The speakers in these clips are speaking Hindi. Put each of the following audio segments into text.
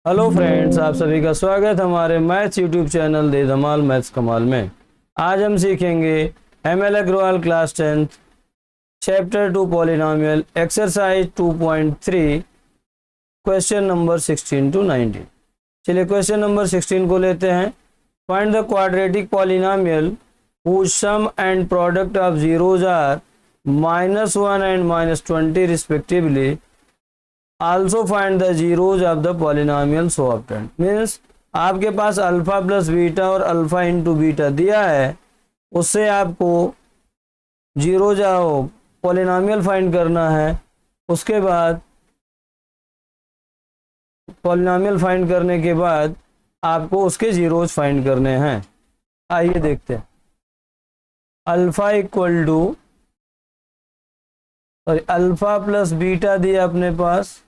हेलो फ्रेंड्स, आप सभी का स्वागत है हमारे maths YouTube channel De Dhamaal maths Kamaal में। आज हम सीखेंगे ML Agarwal class 10th chapter 2 polynomial exercise 2.3 question number 16 to 19। चलिए क्वेश्चन नंबर 16 को लेते हैं। Find the quadratic polynomial whose sum and product of zeros are -1 and -20 respectively. Also find the zeros of the polynomial so obtained। Means आपके पास अल्फा प्लस बीटा और अल्फा इंटू बीटा दिया है, उससे आपको जीरो जाओ पॉलिनोमियल फाइंड करना है। उसके बाद पॉलिनोमियल फाइंड करने के बाद आपको उसके जीरोज फाइंड करने हैं। आइए देखते हैं। Alpha equal to alpha plus beta दिया अपने पास,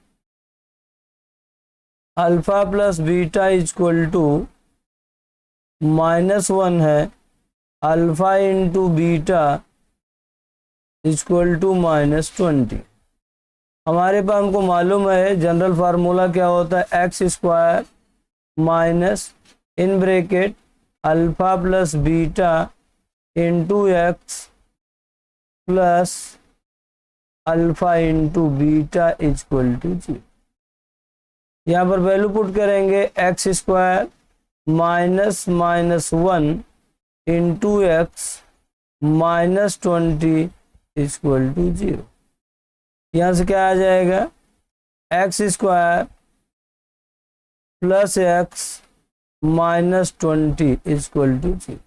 alpha plus beta equal to -1 है, alpha into beta equal to -20। हमारे पास हमको मालूम है जनरल फार्मूला क्या होता है, x square minus in bracket alpha plus beta into x plus alpha into beta equal to 0। यहाँ पर वैल्यू पुट करेंगे x square -1 into x -20 equal to 0। यहाँ से क्या आ जाएगा, x square plus x -20 equal to 0।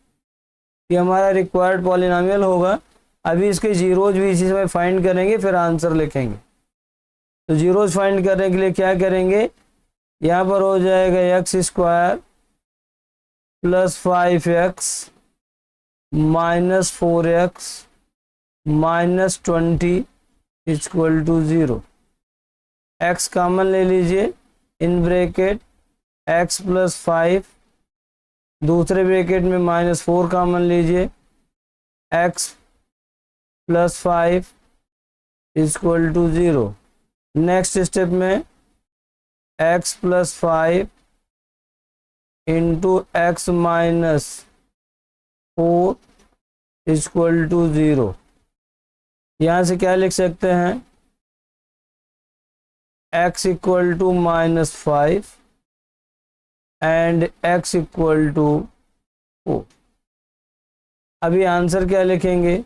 ये हमारा रिक्वायर्ड पॉलिनोमियल होगा। अभी इसके जीरोज भी इसी समय फाइंड करेंगे, फिर आंसर लिखेंगे। तो जीरोज फाइंड करने के लिए क्या करेंगे, यहाँ पर हो जाएगा x square plus 5x -4x -20 equal to 0। x common ले लीजिए, इन ब्रैकेट x प्लस 5, दूसरे ब्रैकेट में -4 कॉमन लीजिए, x plus 5 equal to 0। Next step में x plus 5 into x minus 4 equal to 0। यहाँ से क्या लिख सकते हैं, x equal to -5 and x equal to 4। अभी आंसर क्या लिखेंगे,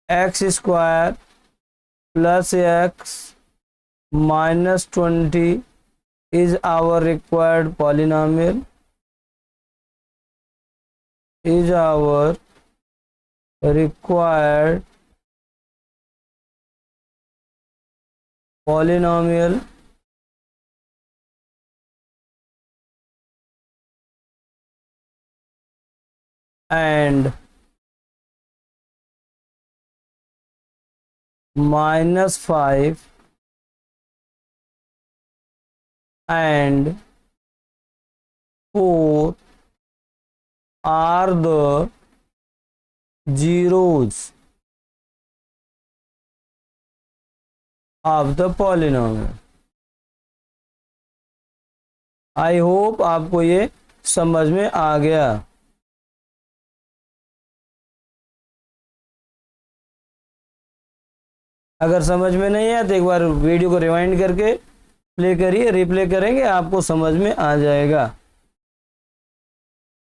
x square plus x -20 is our required polynomial, is our required polynomial and -5 and 4 are the zeros of the polynomial। I hope आपको ये समझ में आ गया। अगर समझ में नहीं आया तो एक बार वीडियो को रिवाइंड करके प्ले करिए, रिप्ले करेंगे, आपको समझ में आ जाएगा।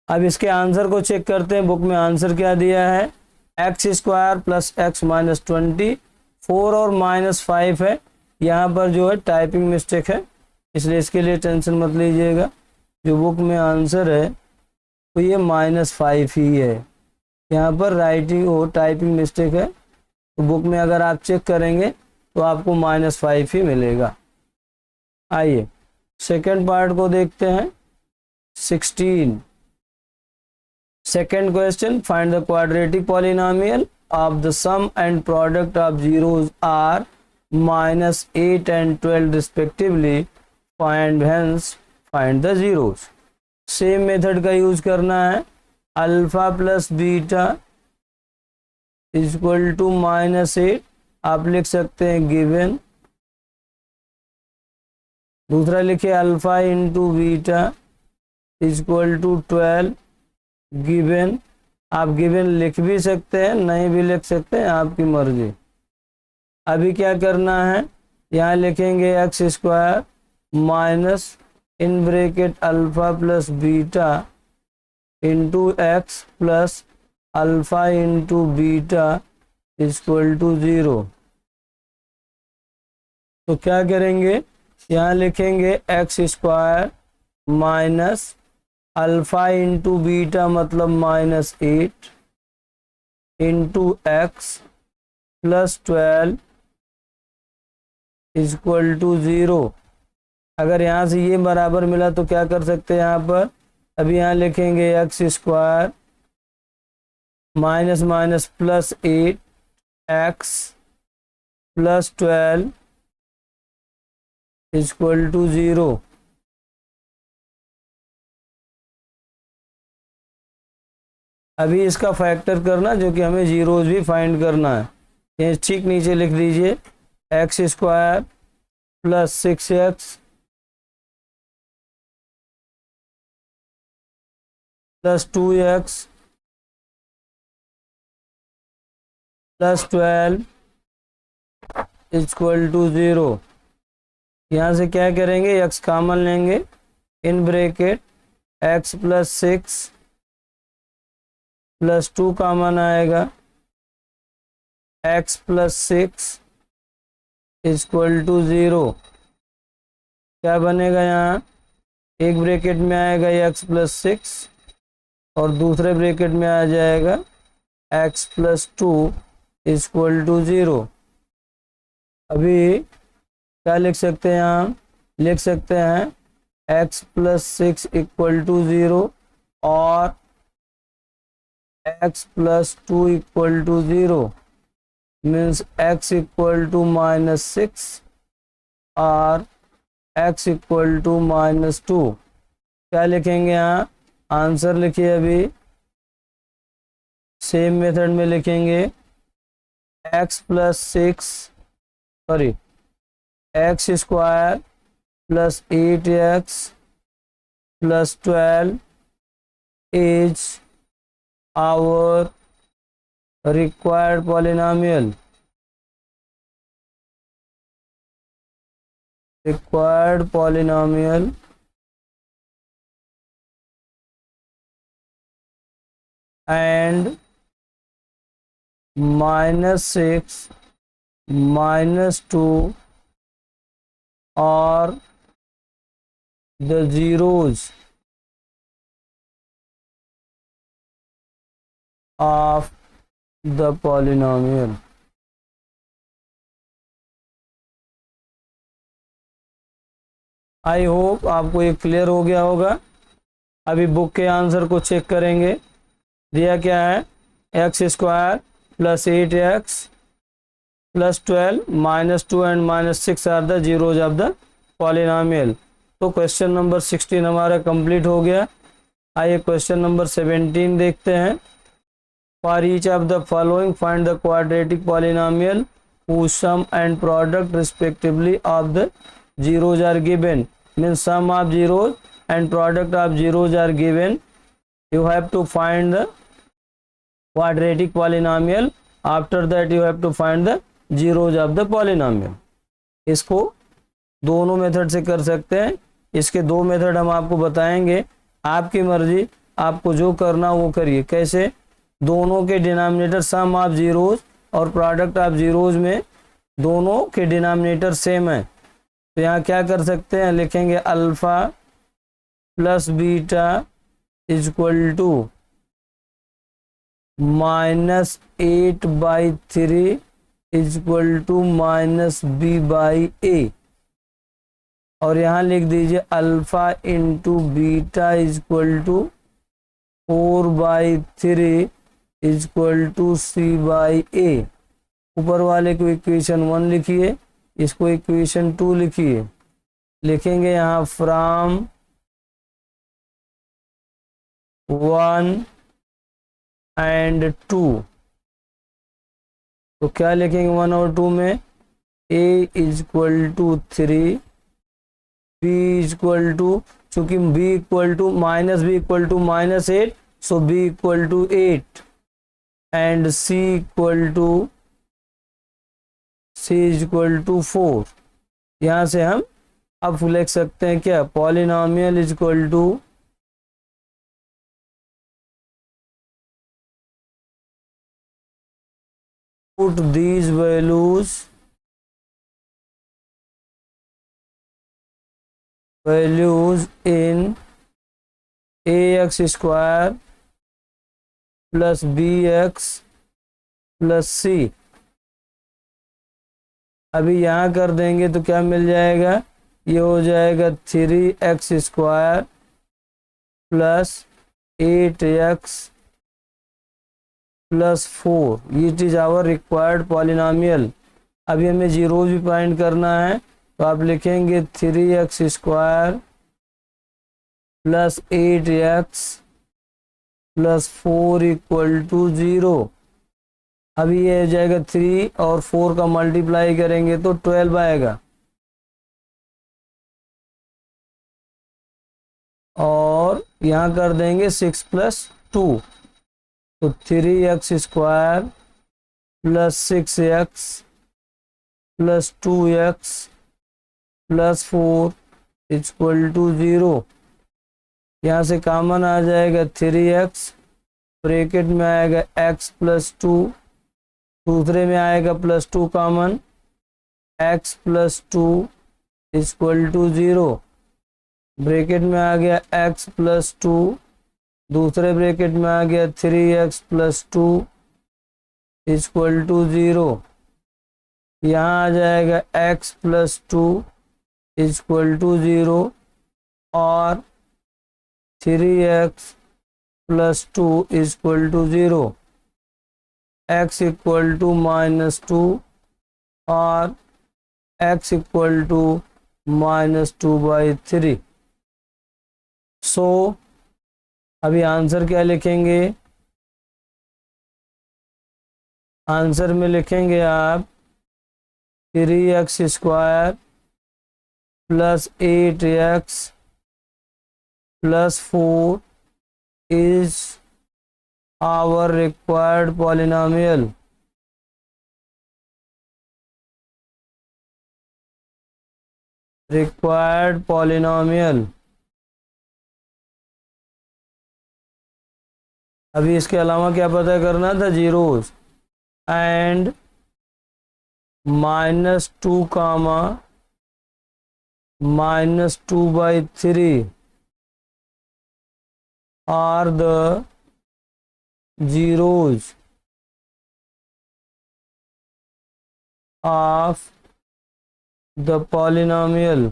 अब इसके आंसर को चेक करते हैं। बुक में आंसर क्या दिया है, एक्स स्क्वायर प्लस एक्स -20, 4 और -5 है। यहाँ पर जो है टाइपिंग मिस्टेक है, इसलिए इसके लिए टेंशन मत लीजिएगा। जो बुक में आंसर है तो ये -5 ही है, यहाँ पर राइटिंग और टाइपिंग मिस्टेक है। तो बुक में अगर आप चेक करेंगे तो आपको -5 ही मिलेगा। आइए सेकेंड पार्ट को देखते हैं। 16 second question, find the quadratic polynomial of the sum and product of zeros are -8 and 12 respectively, find hence find the zeros. Same method का यूज करना है। Alpha plus beta equal to -8 आप लिख सकते हैं गिवन दूसरा लिखिए alpha into beta equal to 12 given. आप गिवन लिख भी सकते हैं, नहीं भी लिख सकते हैं, आपकी मर्जी। अभी क्या करना है, यहाँ लिखेंगे x square minus in bracket alpha plus beta into x plus alpha into beta equal to 0। तो क्या करेंगे, यहाँ लिखेंगे x square minus alpha into beta मतलब -8 into x plus 12 equal to 0। अगर यहाँ से ये बराबर मिला तो क्या कर सकते हैं यहाँ पर, अभी यहाँ लिखेंगे x square minus minus plus 8 x plus 12 equal to 0। अभी इसका फैक्टर करना जो कि हमें जीरोज भी फाइंड करना है। ये ठीक नीचे लिख दीजिए x square plus 6x plus 2x plus 12 equal to 0। यहाँ से क्या करेंगे, x कॉमन लेंगे, in bracket x plus 6 plus 2 common आएगा, x प्लस 6 इक्वल टू 0। क्या बनेगा, यहाँ एक ब्रैकेट में आएगा x प्लस 6 और दूसरे ब्रैकेट में आ जाएगा x प्लस 2 इक्वल टू 0। अभी क्या लिख सकते हैं, यहाँ लिख सकते हैं x प्लस 6 इक्वल टू 0 और x plus 2 equal to 0 means x equal to -6 और x इक्वल टू -2। क्या लिखेंगे, यहाँ आंसर लिखिए। अभी सेम मेथड में लिखेंगे x plus 6 sorry x square plus 8x plus 12 is our required polynomial and -6 -2 are the zeros of the polynomial। I hope आपको ये क्लियर हो गया होगा। अभी बुक के आंसर को चेक करेंगे। दिया क्या है, x square plus 8x plus 12 -2 and -6 are the zeros of the polynomial. तो क्वेश्चन नंबर 16 हमारा कंप्लीट हो गया। आइए क्वेश्चन नंबर 17 देखते हैं। For each of the following find the quadratic polynomial whose sum and product respectively of the zeros are given। means sum of zeros and product of zeros are given, you have to find the quadratic polynomial, after that you have to find the zeros of the polynomial। इसको दोनों मेथड से कर सकते हैं। इसके दो मेथड हम आपको बताएंगे, आपकी मर्जी, आपको जो करना वो करिए। कैसे, दोनों के डिनोमिनेटर सम ऑफ जीरोज और प्रोडक्ट ऑफ जीरोज में दोनों के डिनोमिनेटर सेम है। तो यहाँ क्या कर सकते हैं, लिखेंगे alpha plus beta equal to -8/3 equal to -b/a। और यहाँ लिख दीजिए alpha into beta equal to 4/3 equal to c/a। ऊपर वाले को इक्वेशन 1 लिखिए, इसको इक्वेशन 2 लिखिए। लिखेंगे यहाँ फ्रॉम 1 एंड 2। तो क्या लिखेंगे 1 और 2 में, a equal to 3 b equal to, चूंकि b equal to -8, so b equal to 8 and c equal to 4। यहाँ से हम अब लिख सकते हैं क्या, polynomial equal to put these values in ax square plus bx plus c. अभी यहाँ कर देंगे तो क्या मिल जाएगा, ये हो जाएगा 3x square plus 8x plus 4। It is our required polynomial. अभी हमें जीरोज भी फाइंड करना है, तो आप लिखेंगे 3x square plus 8x plus 4 equal to 0। अभी ये हो जाएगा 3 और 4 का मल्टीप्लाई करेंगे तो 12 आएगा, और यहाँ कर देंगे 6 प्लस 2, तो 3x square plus 6x plus 2x plus 4 equal to 0। यहाँ से कॉमन आ जाएगा 3x, ब्रैकेट में आएगा x प्लस 2, दूसरे में आएगा plus 2 common, x plus 2 equal to 0। Bracket में आ गया x प्लस 2, दूसरे ब्रैकेट में आ गया 3x प्लस 2 इक्वल टू 0। यहाँ आ जाएगा x प्लस 2 इक्वल टू 0 और 3x plus 2 equal to 0। x equal to -2 और x इक्वल टू -2/3। सो अभी आंसर क्या लिखेंगे, आंसर में लिखेंगे आप 3x square plus 8x plus 4 is our required polynomial. Required polynomial. अभी इसके अलावा क्या पता करना था, zeros and -2 comma -2/3 are the zeros of the polynomial।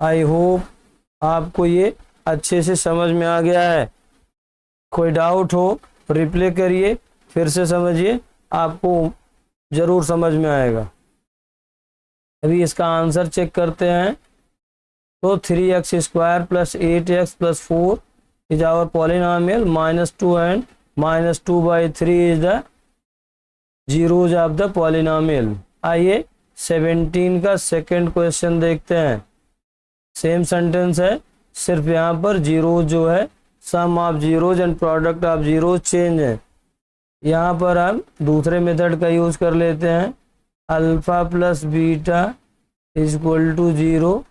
I hope आपको ये अच्छे से समझ में आ गया है। कोई डाउट हो रिप्ले करिए, फिर से समझिए, आपको ज़रूर समझ में आएगा। अभी इसका आंसर चेक करते हैं। तो 3x square plus 8x plus 4 is our polynomial, -2 and -2/3 is the zeros of the polynomial. आइए 17 का सेकंड क्वेश्चन देखते हैं। सेम सेंटेंस है, सिर्फ यहाँ पर जीरो जो है, sum of zeros and product of zeros change है। यहाँ पर हम दूसरे मेथड का यूज कर लेते हैं, alpha plus beta equal to 0,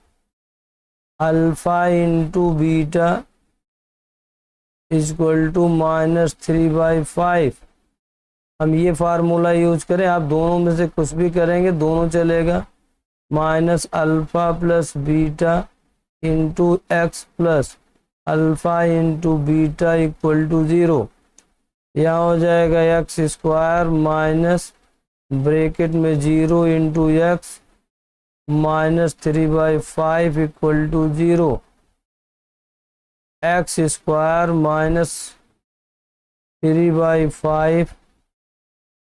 alpha into beta equal to -3/5। हम ये फार्मूला यूज करें, आप दोनों में से कुछ भी करेंगे, दोनों चलेगा। Minus alpha plus beta into x plus alpha into beta equal to 0। यहाँ हो जाएगा एक्स स्क्वायर माइनस ब्रैकेट में 0 into x -3/5 equal to 0। X square -3/5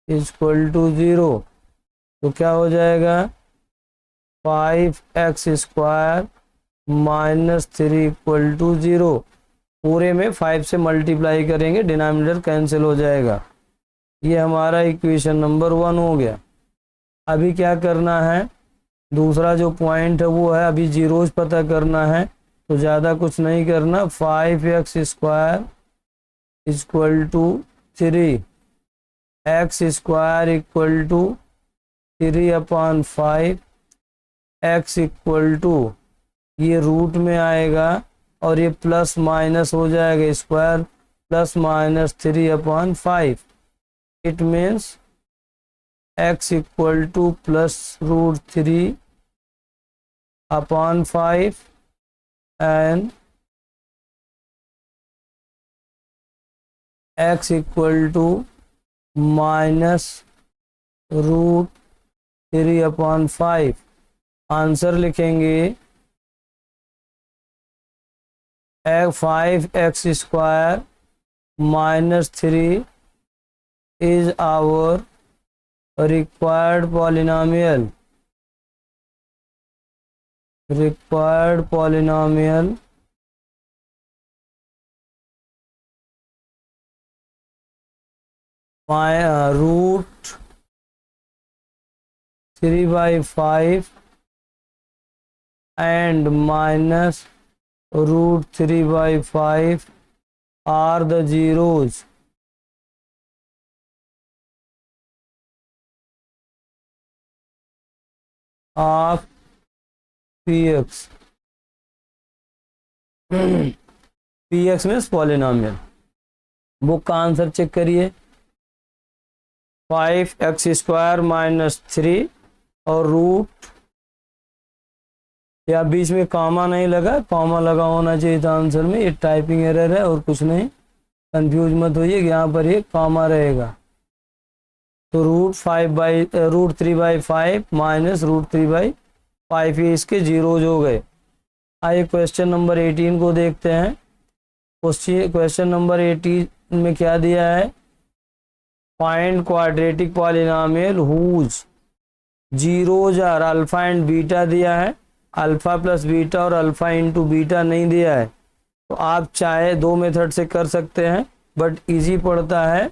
equal to 0। तो क्या हो जाएगा, 5x स्क्वायर -3 इक्वल टू 0। पूरे में 5 से मल्टीप्लाई करेंगे, डिनोमिनेटर कैंसिल हो जाएगा। ये हमारा इक्वेशन नंबर 1 हो गया। अभी क्या करना है, दूसरा जो पॉइंट है वो है अभी जीरोज पता करना है, तो ज़्यादा कुछ नहीं करना। 5x square equal to 3, x square equal to 3/5, x equal to ये रूट में आएगा और ये प्लस माइनस हो जाएगा, square plus minus 3/5। It means x equal to plus root 3/5 and x equal to minus root 3/5। Answer लिखेंगे 5x square minus 3 is our required polynomial. Required polynomial root 3/5 and minus root 3/5 are the zeros of px. px means polynomial. Book का आंसर चेक करिए, 5x स्क्वायर माइनस 3 और रूट, या बीच में कॉमा नहीं लगा, कॉमा लगा होना चाहिए था आंसर में, ये टाइपिंग एरर है और कुछ नहीं, कंफ्यूज मत होइए, यहाँ पर ये कॉमा रहेगा। तो रूट 3/5 माइनस रूट 3/5, ये इसके जीरोज हो गए। आइए क्वेश्चन नंबर 18 को देखते हैं। क्वेश्चन नंबर 18 में क्या दिया है, find quadratic polynomial whose zeros are alpha and beta दिया है, अल्फा प्लस बीटा और अल्फा इंटू बीटा नहीं दिया है। तो आप चाहे दो मेथड से कर सकते हैं, बट इजी पड़ता है।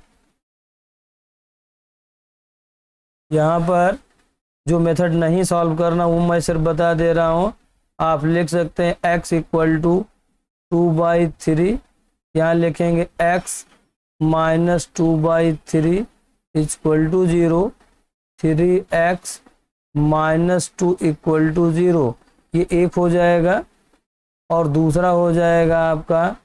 यहाँ पर जो मेथड नहीं सॉल्व करना वो मैं सिर्फ बता दे रहा हूँ। आप लिख सकते हैं x इक्वल टू 2/3, यहाँ लिखेंगे x minus 2/3 equal to 0, 3x minus 2 equal to 0, ये एक हो जाएगा। और दूसरा हो जाएगा आपका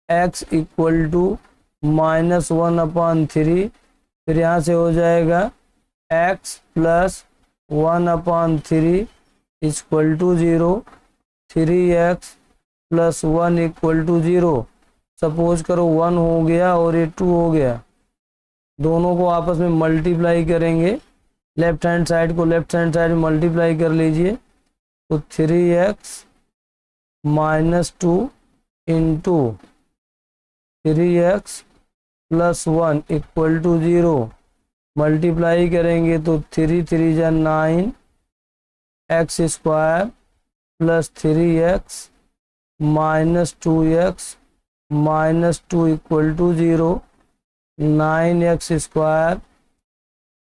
x इक्वल टू माइनस 1/3, फिर यहाँ से हो जाएगा x plus 1/3 equal to 0, 3x plus 1 equal to 0। Suppose करो 1 हो गया और ये 2 हो गया, दोनों को आपस में मल्टीप्लाई करेंगे, लेफ्ट हैंड साइड को लेफ्ट हैंड साइड मल्टीप्लाई कर लीजिए, तो 3x minus 2 into 3x plus 1 equal to 0, multiply करेंगे तो 3 3 जा 9, x square plus 3x minus 2x minus 2 equal to 0, 9x square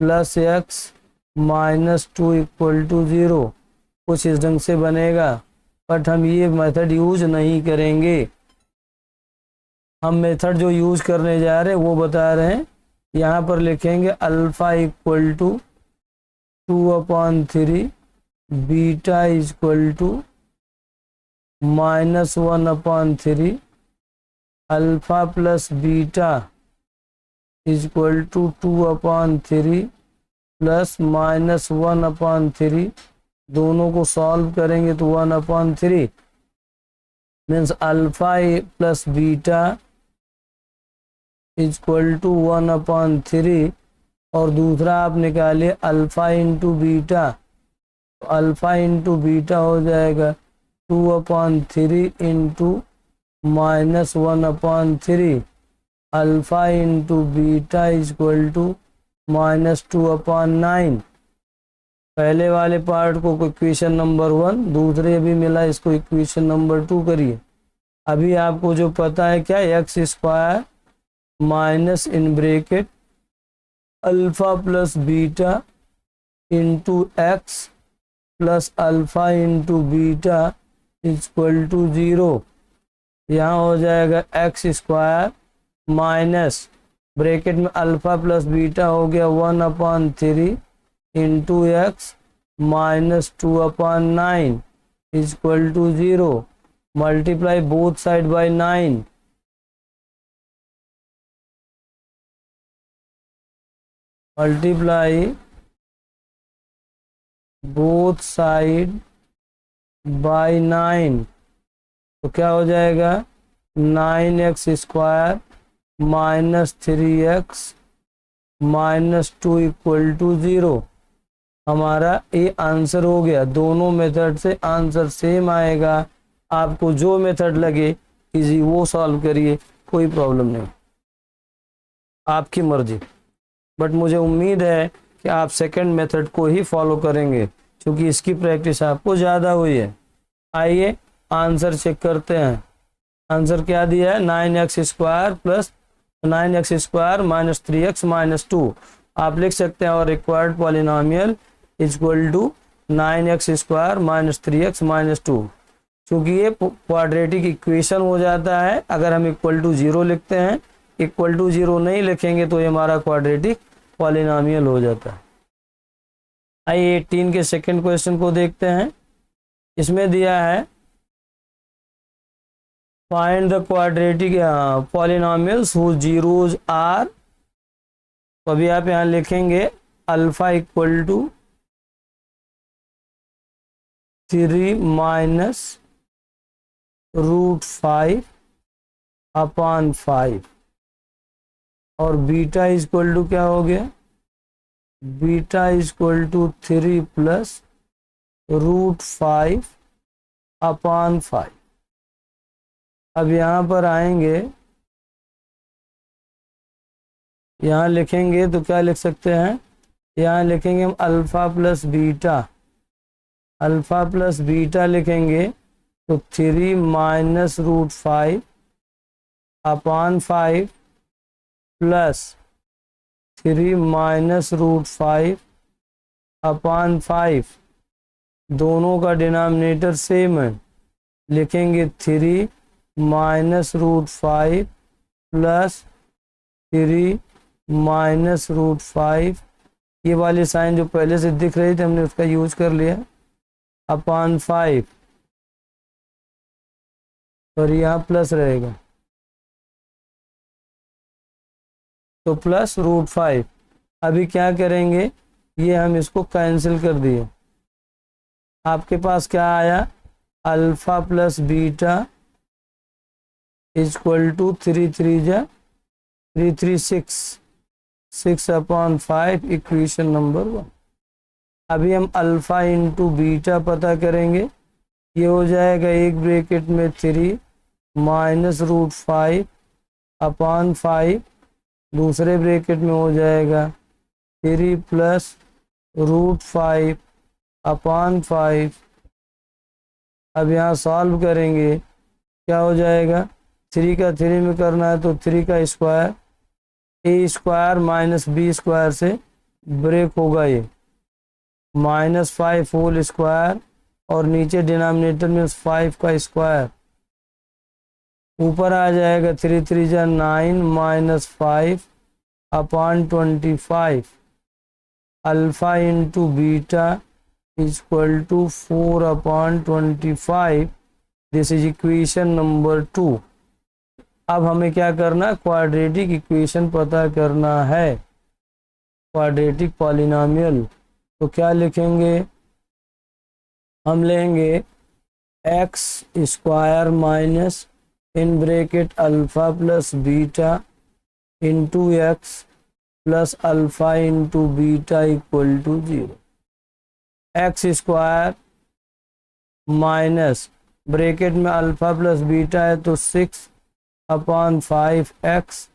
plus x minus 2 equal to 0। कुछ इस ढंग से बनेगा, बट हम ये मेथड यूज नहीं करेंगे। हम मेथड जो यूज करने जा रहे हैं वो बता रहे हैं। यहाँ पर लिखेंगे alpha equal to 2/3, beta equal to minus 1/3, alpha plus beta equal to 2/3 plus minus 1/3। दोनों को सॉल्व करेंगे तो 1/3 means alpha plus beta equal to 1/3, और दूसरा आप निकालिए अल्फा इंटू बीटा, तो अल्फा इंटू बीटा हो जाएगा 2/3 into minus 1/3, alpha into beta equal to minus 2/9। पहले वाले पार्ट को इक्वेशन नंबर 1, दूसरे भी मिला इसको इक्वेशन नंबर 2 करिए। अभी आपको जो पता है क्या, x square minus in bracket alpha plus beta into x plus alpha into beta equal to 0। यहाँ हो जाएगा एक्स स्क्वायर माइनस ब्रैकेट में अल्फ़ा प्लस बीटा हो गया 1/3 into x minus 2/9 equal to 0। Multiply both side by 9। Multiply both side by 9 तो क्या हो जाएगा 9x square minus 3x minus 2 equal to 0। हमारा ये आंसर हो गया। दोनों मेथड से आंसर सेम आएगा। आपको जो मेथड लगे इजी वो सॉल्व करिए, कोई प्रॉब्लम नहीं, आपकी मर्जी। बट मुझे उम्मीद है कि आप सेकंड मेथड को ही फॉलो करेंगे क्योंकि इसकी प्रैक्टिस आपको ज़्यादा हुई है। आइए आंसर चेक करते हैं। आंसर क्या दिया है 9x square plus 9x square minus 3x minus 2। आप लिख सकते हैं और required polynomial equal to 9x square minus 3x minus 2। क्योंकि ये क्वाड्रेटिक इक्वेशन हो जाता है अगर हम इक्वल टू 0 लिखते हैं। इक्वल टू 0 नहीं लिखेंगे तो ये हमारा क्वाड्रेटिक पॉलिनोमियल हो जाता है। आइए 18 के सेकंड क्वेश्चन को देखते हैं। इसमें दिया है find the quadratic polynomials whose zeros are. तो अभी आप यहाँ लिखेंगे अल्फा इक्वल टू 3 माइनस √5/5 और बीटा इक्वल टू क्या हो गया बीटा इक्वल टू 3 प्लस √5/5। अब यहाँ पर आएंगे, यहाँ लिखेंगे तो क्या लिख सकते हैं, यहाँ लिखेंगे हम alpha plus beta. Alpha plus beta लिखेंगे तो 3 माइनस √5/5 प्लस 3 माइनस √5/5। दोनों का डिनोमिनेटर सेम है, लिखेंगे 3 माइनस √5 प्लस 3 माइनस √5। ये वाली साइन जो पहले से दिख रही थी हमने उसका यूज कर लिया अपॉन 5 और यहाँ प्लस रहेगा तो प्लस √5। अभी क्या करेंगे, ये हम इसको कैंसिल कर दिए। आपके पास क्या आया alpha plus beta equal to 3 3 जा 3 3 6/5 इक्वेशन नंबर 1। अभी हम अल्फ़ा इंटू बीटा पता करेंगे। ये हो जाएगा एक ब्रैकेट में 3 माइनस √5/5, दूसरे ब्रैकेट में हो जाएगा 3 प्लस √5/5। अब यहाँ सॉल्व करेंगे क्या हो जाएगा 3 का 3 में करना है तो 3 का स्क्वायर ए स्क्वायर माइनस बी स्क्वायर से ब्रेक होगा, ये -5 होल स्क्वायर और नीचे डिनोमिनेटर में 5 का स्क्वायर। ऊपर आ जाएगा 3 3 जा 9 minus 5/25। Alpha into beta equal to 4/25। This is equation number 2। अब हमें क्या करना है, क्वाड्रेटिक इक्वेशन पता करना है, क्वाड्रेटिक पॉलिनोमियल। तो क्या लिखेंगे, हम लेंगे x square minus in bracket alpha plus beta into x plus alpha into beta equal to 0। X square minus bracket में अल्फ़ा प्लस बीटा है तो 6/5x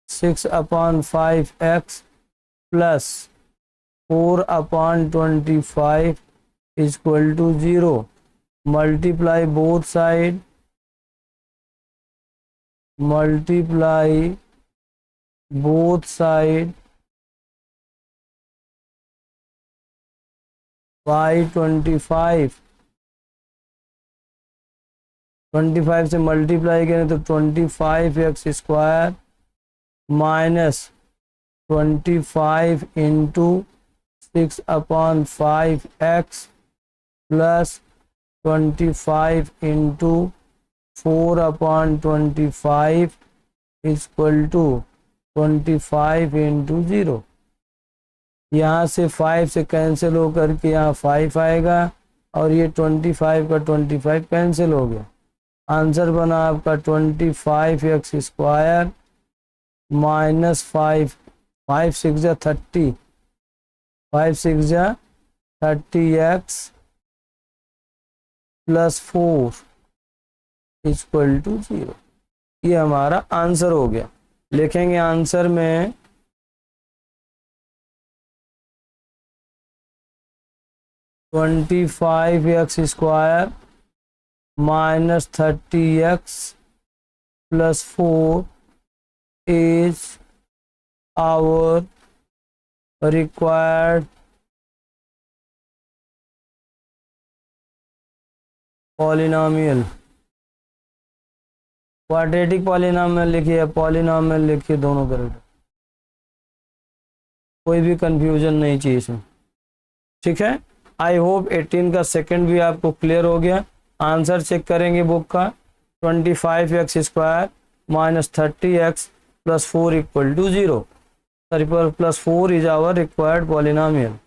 6/5x plus 4/25 equal to 0। Multiply both side, multiply both side by 25, 25 से मल्टीप्लाई करें तो 25x² minus 25 into 6/5x plus 25 into 4/25 equal to 25 into 0। यहाँ से 5 से कैंसिल होकर के यहाँ 5 आएगा और ये 25 का 25 कैंसिल हो गया। आंसर बना आपका 25x² माइनस 5, 5 6 जा 30, 5 6 जा 30x प्लस 4 इक्वल टू 0। ये हमारा आंसर हो गया। लिखेंगे आंसर में 25x² minus 30x plus 4 is our required polynomial. Quadratic polynomial लिखिए, पॉलिनॉमियल लिखिए, दोनों करेक्ट, कोई भी कंफ्यूजन नहीं चाहिए इसमें। ठीक है, आई होप 18 का सेकंड भी आपको क्लियर हो गया। आंसर चेक करेंगे बुक का, 25x² minus 30x plus 4 equal to 0, sorry पर plus 4 is our required polynomial.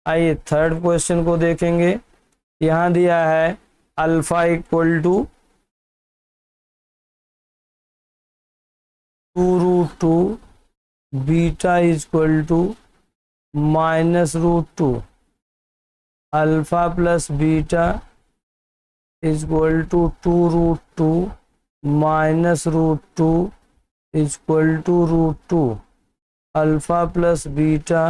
आइए थर्ड क्वेश्चन को देखेंगे। यहाँ दिया है alpha equal to 2√2, beta equal to -√2, alpha plus beta equal to 2√2 -√2 equal to √2, alpha plus beta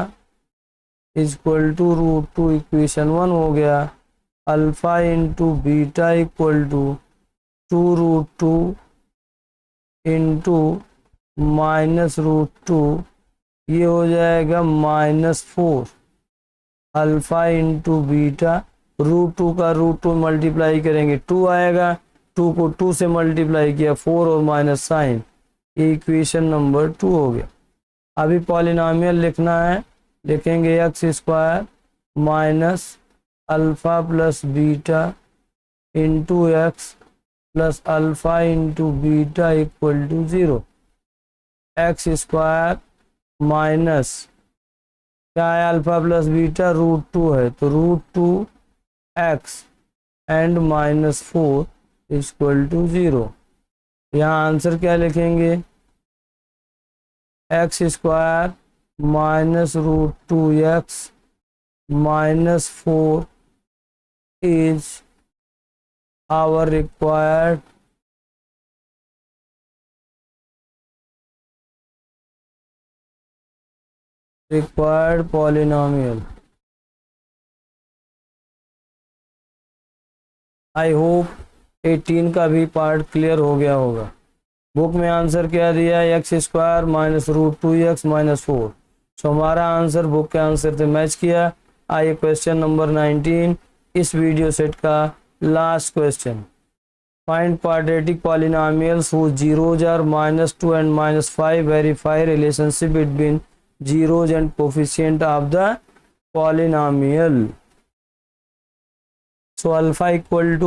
equal to √2। Equation 1 हो गया। Alpha into beta equal to 2√2 into -√2, ये हो जाएगा -4। अल्फा इंटू बीटा, √2 का √2 मल्टीप्लाई करेंगे 2 आएगा, 2 को 2 से मल्टीप्लाई किया 4 और माइनस साइन, ये इक्वेशन नंबर 2 हो गया। अभी पॉलिनॉमियल लिखना है, लिखेंगे x² minus alpha plus beta into x plus alpha into beta equal to 0। x² minus क्या है, अल्फा प्लस बीटा √2 है तो √2x एंड -4 इक्वल टू 0। यहाँ आंसर क्या लिखेंगे, x² minus √2x -4 is our required polynomial। I hope 18 का भी पार्ट क्लियर हो गया होगा। बुक में आंसर क्या दिया है, x² माइनस √2x -4। सो हमारा आंसर बुक के आंसर से मैच किया। आइए क्वेश्चन नंबर 19, इस वीडियो सेट का last question. Find quadratic polynomials whose zeros are -2 and -5, verify relationship between zeros and coefficient of the polynomial। so alpha equal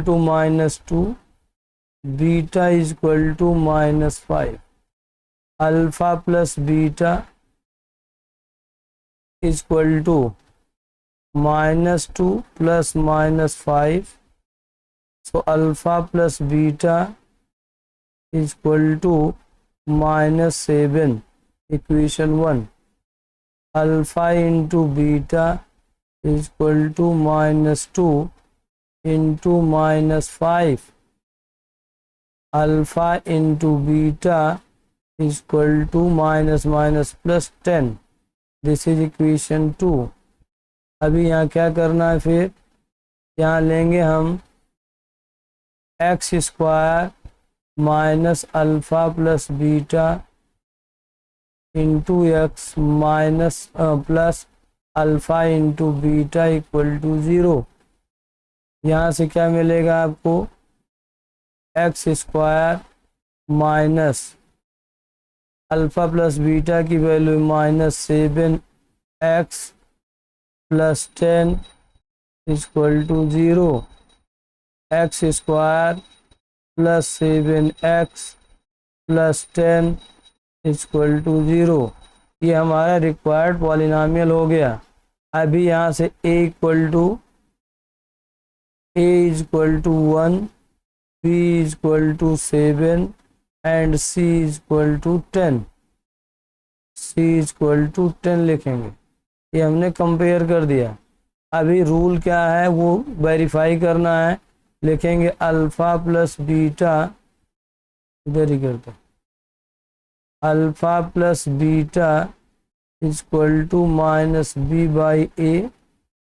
to -2, beta is equal to -5, alpha plus beta is equal to -2 plus -5, so alpha plus beta is equal to -7। Equation 1, alpha into beta is equal to -2 into -5, alpha into beta is equal to -10। This is equation 2। अभी यहाँ क्या करना है, फिर यहाँ लेंगे हम x² minus alpha plus beta into x minus plus alpha into beta equal to 0। यहाँ से क्या मिलेगा आपको, x square minus alpha plus beta की value -7x plus 10 equal to 0। X square plus 7x plus 10 equal to 0। ये हमारा रिक्वायर्ड पॉलिनॉमियल हो गया। अभी यहाँ से a equal to 1, b equal to 7 and c equal to 10। c equal to 10 लिखेंगे। ये हमने कंपेयर कर दिया। अभी रूल क्या है वो वेरीफाई करना है। लिखेंगे अल्फ़ा प्लस बीटा, इधर ही करते हैं, alpha plus beta equal to minus b by a.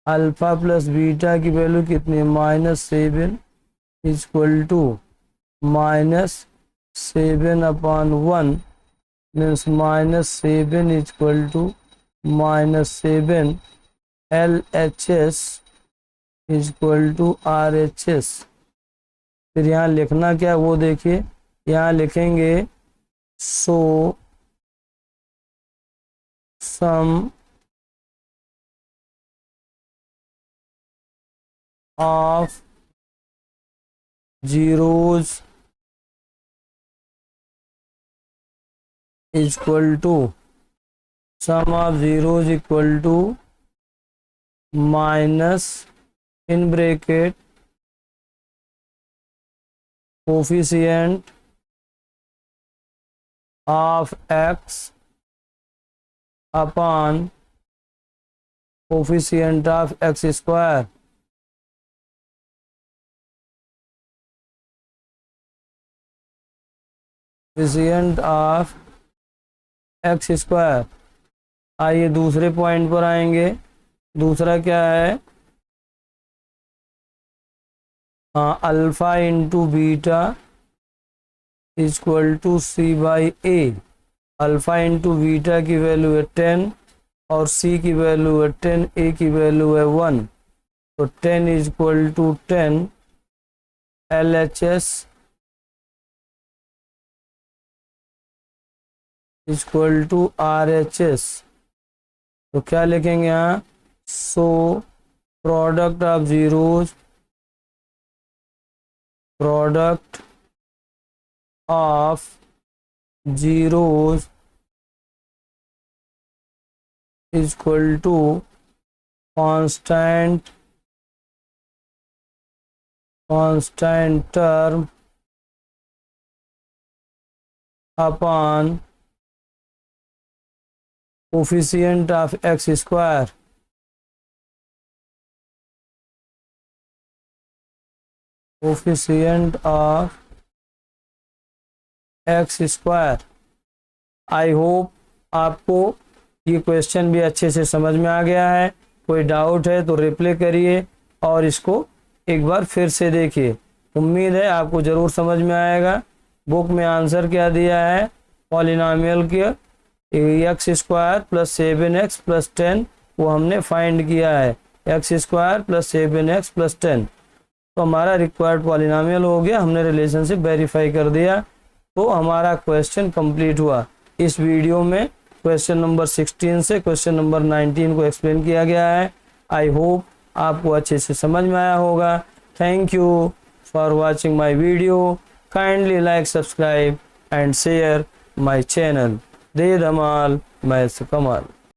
Alpha plus beta की वैल्यू कितनी है, -7 equal to -7/1 means -7 equal to -7 LHS equal to RHS। फिर यहाँ लिखना क्या वो देखिए, यहाँ लिखेंगे so sum of zeros equal to sum of zeros equal to minus in bracket coefficient of x upon coefficient of x square. Coefficient of x square. आइए दूसरे पॉइंट पर आएंगे। दूसरा क्या है, alpha into beta equal to c by a. Alpha into beta की वैल्यू है 10 और c की वैल्यू है 10, a की वैल्यू है 1, तो 10 equal to 10 LHS equal to RHS। तो क्या लिखेंगे यहाँ, so product of zeros, product of zeros equal to constant term upon coefficient of x square. Coefficient of x square. I hope आपको ये क्वेश्चन भी अच्छे से समझ में आ गया है। कोई डाउट है तो रिप्लाई करिए और इसको एक बार फिर से देखिए। उम्मीद है आपको ज़रूर समझ में आएगा। बुक में आंसर क्या दिया है, पॉलिनॉमियल के x square plus 7x plus 10 वो हमने फाइंड किया है, x square plus 7x plus 10। तो हमारा रिक्वायर्ड पॉलिनॉमियल हो गया, हमने रिलेशनशिप वेरीफाई कर दिया, तो हमारा क्वेश्चन कंप्लीट हुआ। इस वीडियो में क्वेश्चन नंबर 16 से क्वेश्चन नंबर 19 को एक्सप्लेन किया गया है। आई होप आपको अच्छे से समझ में आया होगा। Thank you for watching my video. Kindly like, subscribe and share my channel De Dhamaal maths कमाल।